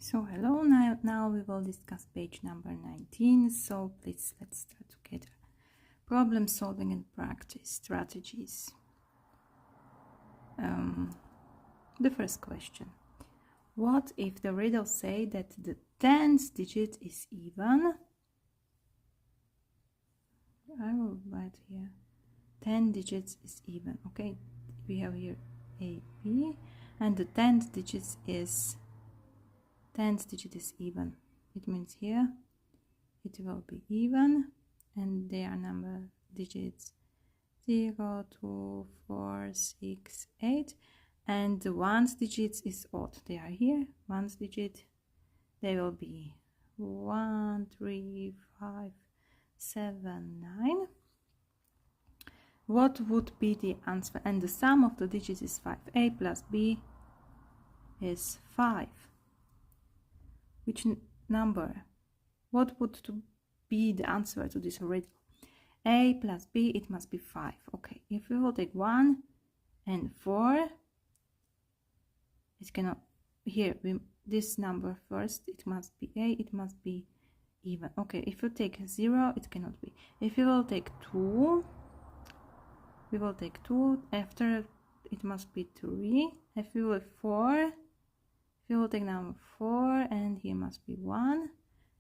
So hello, now we will discuss page number 19. So please let's start together. Problem solving and practice strategies. The first question. What if the riddle say that the 10th digit is even? I will write here 10 digits is even. Okay, we have here A, B, and the 10th digit is even. It means here it will be even, and their number digits 0, 2, 4, 6, 8, and the ones digits is odd. They are here. Ones digit, they will be 1, 3, 5, 7, 9. What would be the answer? And the sum of the digits is 5. A plus B is 5. Which number? What would be the answer to this riddle? A plus B, it must be 5. Okay, if we will take 1 and 4, it cannot, here, this number first, it must be A, it must be even. Okay, if you take 0, it cannot be. If you will take 2, we will take 2, after it must be 3. If you will 4, you will take number 4, and here must be 1.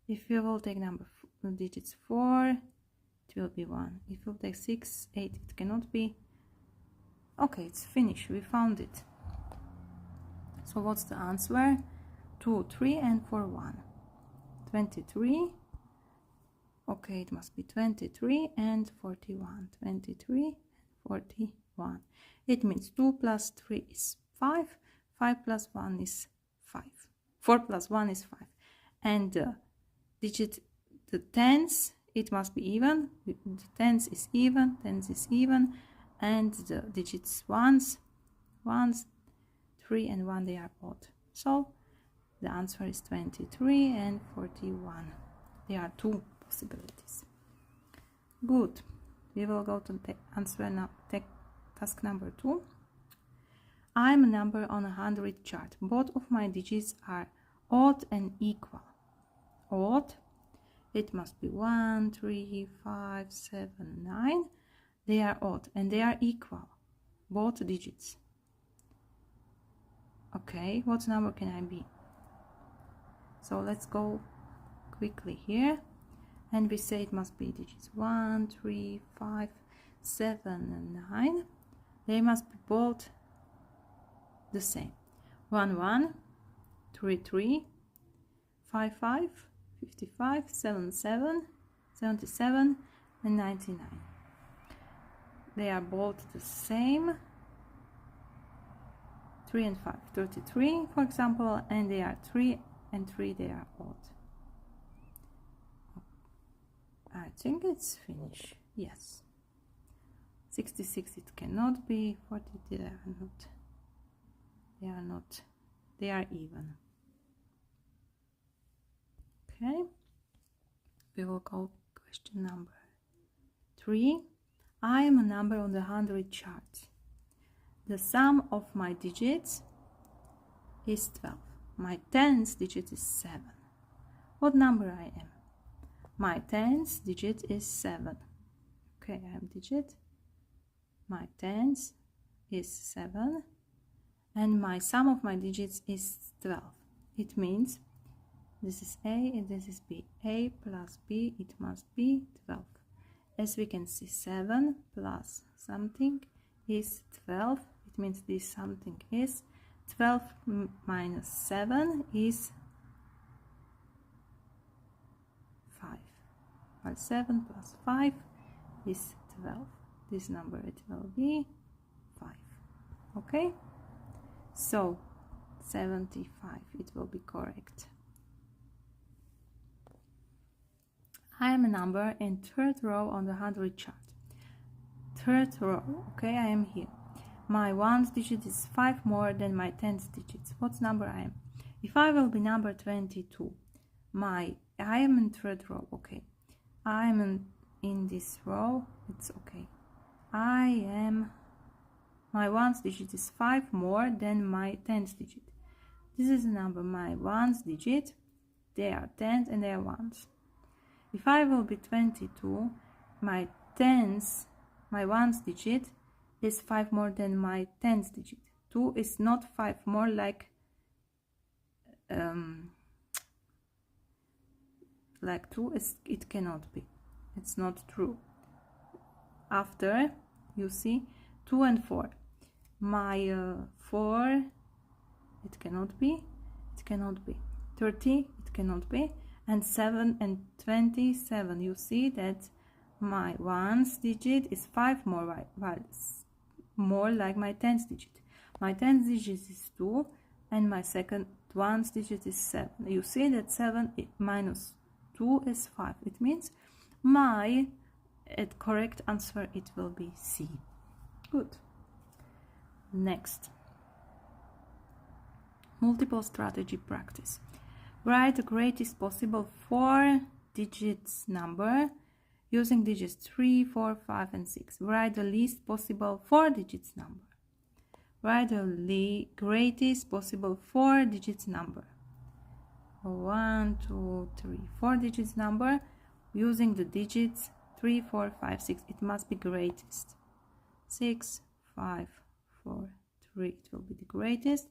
If you will take number digits 4, it will be 1. If you will take 6, 8, it cannot be. Okay, it's finished. We found it. So what's the answer? 2, 3, and 4, 1. 23. Okay, it must be 23 and 41. 23 and 41. It means 2 plus 3 is 5. 5 plus 1 is 5. 4 plus 1 is 5. And the digit, the tens, it must be even. The tens is even, and the digits ones, 3 and 1, they are odd. So the answer is 23 and 41. There are two possibilities. Good. We will go to the answer now. Take task number 2. I'm a number on a 100 chart. Both of my digits are odd and equal. Odd, it must be 1, 3, 5, 7, 9. They are odd and they are equal. Both digits. Okay, what number can I be? So let's go quickly here. And we say it must be digits 1, 3, 5, 7, and 9. They must be both the same. 1, 1, 3, 3, 5, 5, 55, 7, 7, 77, and 99. They are both the same. 3 and 5, 33, for example, and they are 3 and 3, they are odd. I think it's finished. Yes. 66 it cannot be. 40 they are not. They are not. They are even. Okay. We will go question number 3. I am a number on the 100 chart. The sum of my digits is 12. My 10th digit is 7. What number I am? My 10th digit is 7. Okay, I am digit. My 10th is 7. And my sum of my digits is 12. It means this is A and this is B. A plus B, it must be 12. As we can see, 7 plus something is 12. It means this something is 12 minus 7 is 5. Well, 7 plus 5 is 12. This number, it will be 5. Okay? So, 75, it will be correct. I am a number in third row on the 100 chart. Third row, okay, I am here. My 1st digit is 5 more than my 10th digits. What number I am? If I will be number 22, I am in third row, okay. I am in this row, it's okay. My 1st digit is 5 more than my 10th digit. This is a number, my ones digit, they are tens and they are ones. If I will be 22, my tens, my ones digit is 5 more than my tens digit. 2 is not 5 more, like 2 is, it cannot be. It's not true. After, you see 2 and 4. My 4, it cannot be. It cannot be. 30, it cannot be. And 7 and 27, you see that my ones digit is 5 more, more like my tens digit. My tens digit is 2 and my second ones digit is 7. You see that 7 minus 2 is 5. It means my correct answer, it will be C. Good. Next, multiple strategy practice. Write the greatest possible 4 digits number using digits 3, 4, 5 and 6. Write the least possible 4 digits number. Write the greatest possible 4 digits number. 1, 2, 3, 4 digits number using the digits 3, 4, 5, 6. It must be greatest. 6, 5, 4, 3. It will be the greatest.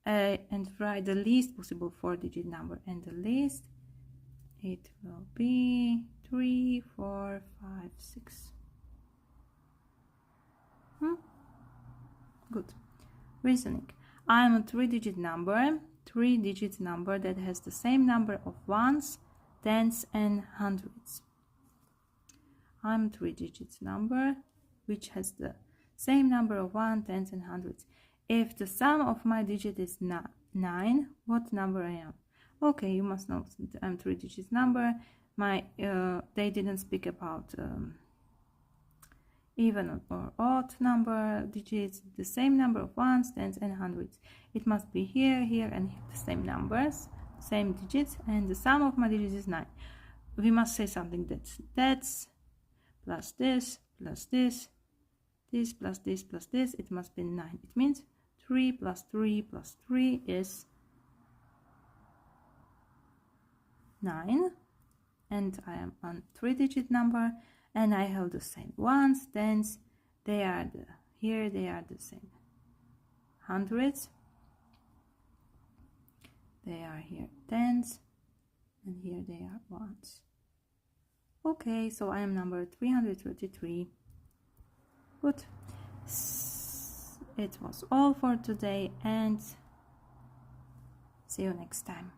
And write the least possible 4 digit number. And the least, it will be 3, 4, 5, 6. Good. Reasoning. I am a 3 digit number. 3 digit number that has the same number of ones, tens and hundreds. I'm a 3 digit number which has the same number of ones, tens and hundreds. If the sum of my digit is 9, what number I am? Okay, you must know that I'm 3 digit number. They didn't speak about even or odd number digits, the same number of ones, tens and hundreds. It must be here, here and here, the same numbers, same digits, and the sum of my digits is 9. We must say something that's plus this plus this, this plus this plus this, it must be 9. It means 3 plus 3 plus 3 is 9, and I am on 3 digit number, and I have the same ones, tens, they are here they are the same. Hundreds, they are here tens, and here they are ones. Okay, so I am number 333. Good. It was all for today, and see you next time.